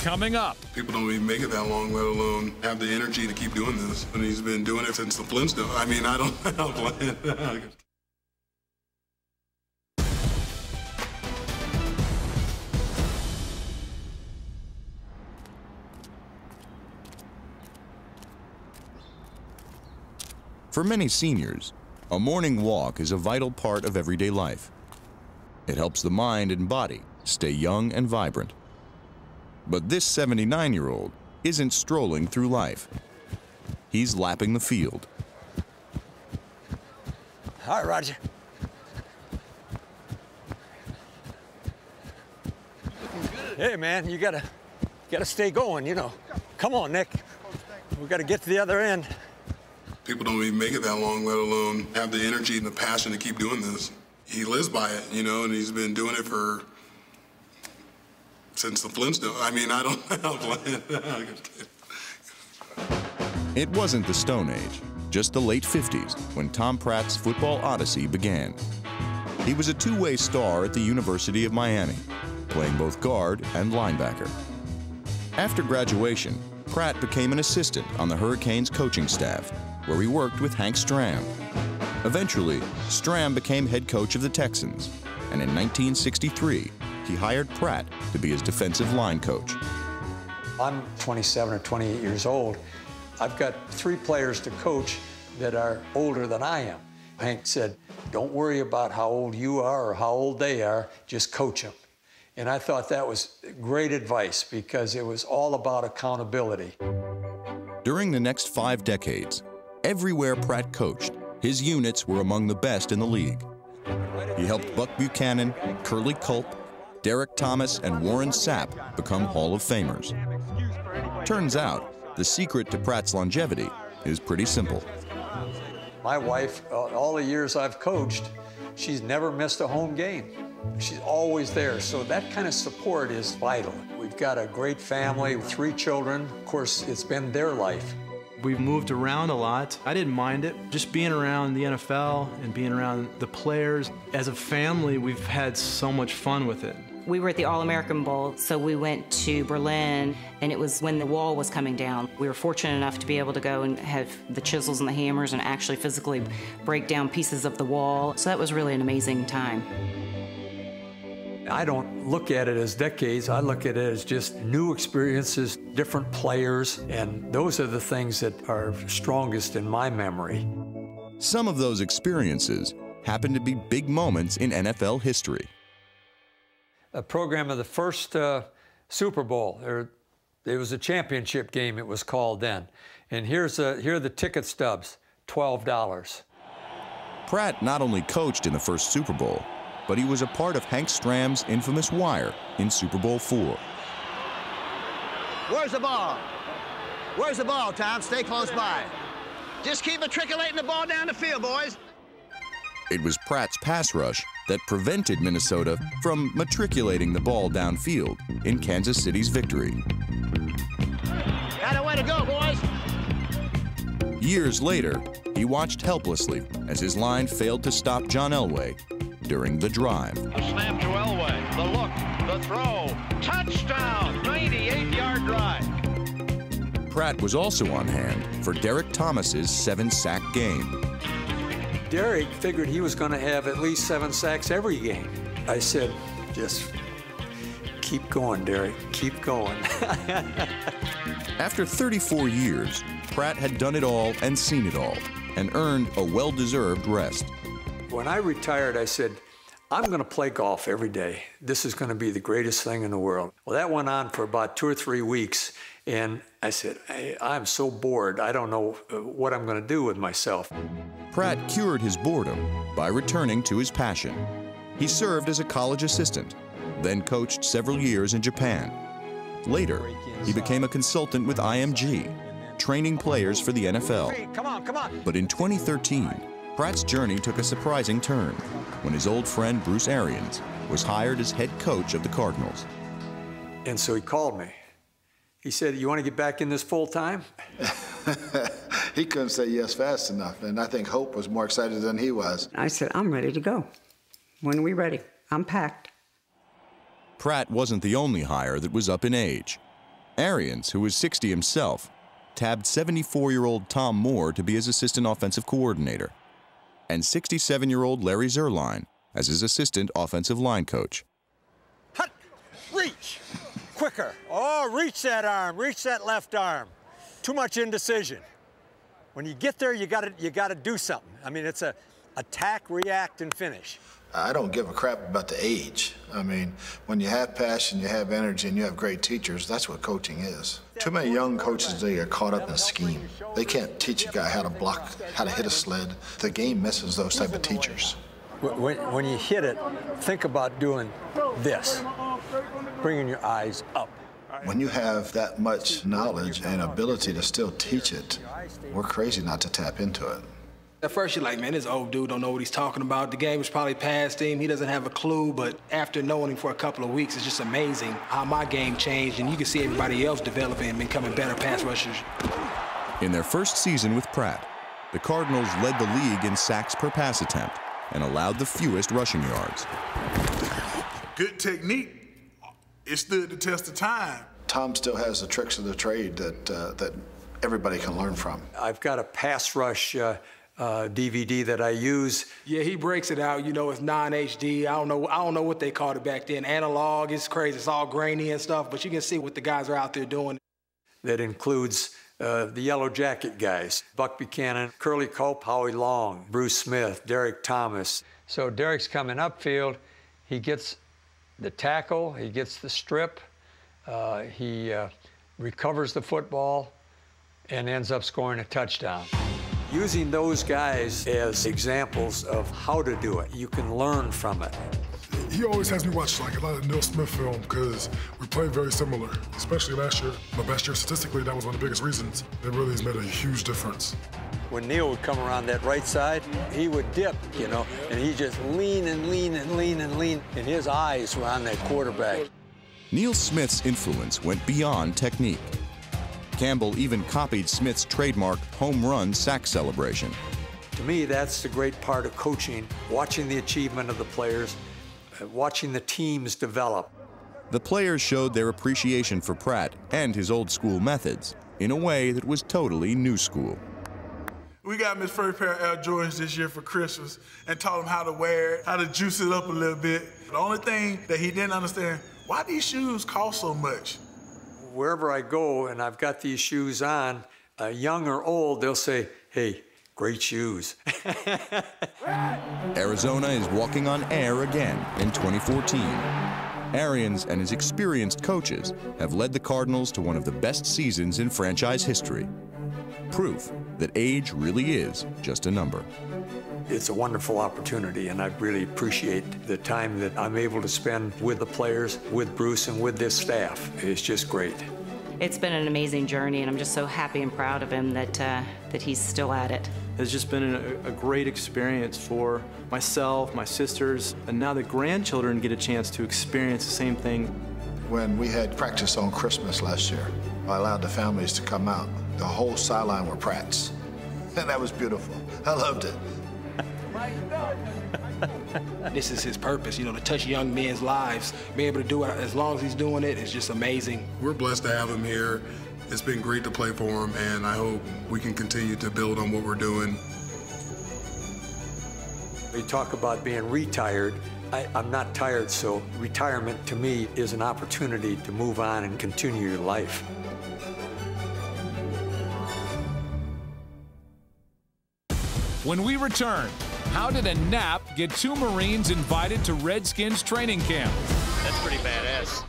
coming up. People don't even make it that long, let alone have the energy to keep doing this. And he's been doing it since the Flintstones. I mean, I don't plan. For many seniors, a morning walk is a vital part of everyday life. It helps the mind and body stay young and vibrant. But this 79-year-old isn't strolling through life. He's lapping the field. All right, Roger. Hey, man, you gotta stay going, you know. Come on, Nick. We gotta get to the other end. People don't even make it that long, let alone have the energy and the passion to keep doing this. He lives by it, you know, and he's been doing it since the Flintstones. I mean, I don't plan. It wasn't the Stone Age, just the late 50s when Tom Pratt's football odyssey began. He was a two-way star at the University of Miami, playing both guard and linebacker. After graduation, Pratt became an assistant on the Hurricanes coaching staff, where he worked with Hank Stram. Eventually, Stram became head coach of the Texans, and in 1963, he hired Pratt to be his defensive line coach. I'm 27 or 28 years old. I've got 3 players to coach that are older than I am. Hank said, don't worry about how old you are or how old they are, just coach them. And I thought that was great advice because it was all about accountability. During the next 5 decades, everywhere Pratt coached, his units were among the best in the league. He helped Buck Buchanan, Curly Culp, Derek Thomas, and Warren Sapp become Hall of Famers. Turns out, the secret to Pratt's longevity is pretty simple. My wife, all the years I've coached, she's never missed a home game. She's always there, so that kind of support is vital. We've got a great family, 3 children. Of course, it's been their life. We've moved around a lot. I didn't mind it. Just being around the NFL and being around the players. As a family, we've had so much fun with it. We were at the All-American Bowl, so we went to Berlin, and it was when the wall was coming down. We were fortunate enough to be able to go and have the chisels and the hammers and actually physically break down pieces of the wall. So that was really an amazing time. I don't look at it as decades. I look at it as just new experiences, different players, and those are the things that are strongest in my memory. Some of those experiences happen to be big moments in NFL history. A program of the first Super Bowl. There was a championship game, it was called then. And here are the ticket stubs, $12. Pratt not only coached in the first Super Bowl, but he was a part of Hank Stram's infamous wire in Super Bowl IV. Where's the ball? Where's the ball, Tom? Stay close by. Just keep matriculating the ball down the field, boys. It was Pratt's pass rush that prevented Minnesota from matriculating the ball downfield in Kansas City's victory. Got a way to go, boys. Years later, he watched helplessly as his line failed to stop John Elway during the drive. The snap to Elway, the look, the throw, touchdown, 98-yard drive. Pratt was also on hand for Derek Thomas's 7-sack game. Derek figured he was going to have at least 7 sacks every game. I said, just keep going, Derek, keep going. After 34 years, Pratt had done it all and seen it all, and earned a well-deserved rest. When I retired, I said, I'm going to play golf every day. This is going to be the greatest thing in the world. Well, that went on for about 2 or 3 weeks, and I said, I'm so bored. I don't know what I'm going to do with myself. Pratt cured his boredom by returning to his passion. He served as a college assistant, then coached several years in Japan. Later, he became a consultant with IMG, training players for the NFL. Come on. But in 2013, Pratt's journey took a surprising turn when his old friend Bruce Arians was hired as head coach of the Cardinals. And so he called me. He said, you want to get back in this full time? He couldn't say yes fast enough, and I think Hope was more excited than he was. I said, I'm ready to go. When are we ready? I'm packed. Pratt wasn't the only hire that was up in age. Arians, who was 60 himself, tabbed 74-year-old Tom Moore to be his assistant offensive coordinator, and 67-year-old Larry Zerline as his assistant offensive line coach. Hut! Reach! Quicker. Oh, reach that arm. Reach that left arm. Too much indecision. When you get there, you gotta do something. I mean, it's a attack, react, and finish. I don't give a crap about the age. I mean, when you have passion, you have energy, and you have great teachers, that's what coaching is. Too many young coaches, they get caught up in a scheme. They can't teach a guy how to block, how to hit a sled. The game misses those type of teachers. When you hit it, think about doing this, bringing your eyes up. When you have that much knowledge and ability to still teach it, we're crazy not to tap into it. At first, you're like, man, this old dude don't know what he's talking about. The game is probably past him. He doesn't have a clue. But after knowing him for a couple of weeks, it's just amazing how my game changed. And you can see everybody else developing and becoming better pass rushers. In their first season with Pratt, the Cardinals led the league in sacks per pass attempt and allowed the fewest rushing yards. Good technique. It stood the test of time. Tom still has the tricks of the trade that everybody can learn from. I've got a pass rush DVD that I use. Yeah, he breaks it out. You know, it's non-HD. I don't know what they called it back then. Analog. It's crazy. It's all grainy and stuff. But you can see what the guys are out there doing. That includes the Yellow Jacket guys: Buck Buchanan, Curly Culp, Howie Long, Bruce Smith, Derek Thomas. So Derek's coming upfield. He gets the tackle. He gets the strip. He recovers the football and ends up scoring a touchdown. Using those guys as examples of how to do it, you can learn from it. He always has me watch like a lot of Neil Smith film because we play very similar, especially last year. But last year, statistically, that was one of the biggest reasons. It really has made a huge difference. When Neil would come around that right side, he would dip, you know, and he just lean and lean and lean and lean, and his eyes were on that quarterback. Neil Smith's influence went beyond technique. Campbell even copied Smith's trademark home run sack celebration. To me, that's the great part of coaching, watching the achievement of the players, watching the teams develop. The players showed their appreciation for Pratt and his old school methods in a way that was totally new school. We got him his first pair of Air Jordans this year for Christmas and taught him how to wear it, how to juice it up a little bit. The only thing that he didn't understand, why these shoes cost so much? Wherever I go and I've got these shoes on, young or old, they'll say, hey, great shoes. Arizona is walking on air again in 2014. Arians and his experienced coaches have led the Cardinals to one of the best seasons in franchise history. Proof that age really is just a number. It's a wonderful opportunity, and I really appreciate the time that I'm able to spend with the players, with Bruce, and with this staff. It's just great. It's been an amazing journey, and I'm just so happy and proud of him that he's still at it. It's just been a great experience for myself, my sisters, and now the grandchildren get a chance to experience the same thing. When we had practice on Christmas last year, I allowed the families to come out. The whole sideline were Pratts, and that was beautiful. I loved it. This is his purpose, you know, to touch young men's lives. Being able to do it as long as he's doing it is just amazing. We're blessed to have him here. It's been great to play for him, and I hope we can continue to build on what we're doing. We talk about being retired. I'm not tired, so retirement to me is an opportunity to move on and continue your life. When we return, how did a nap get two Marines invited to Redskins training camp? That's pretty badass.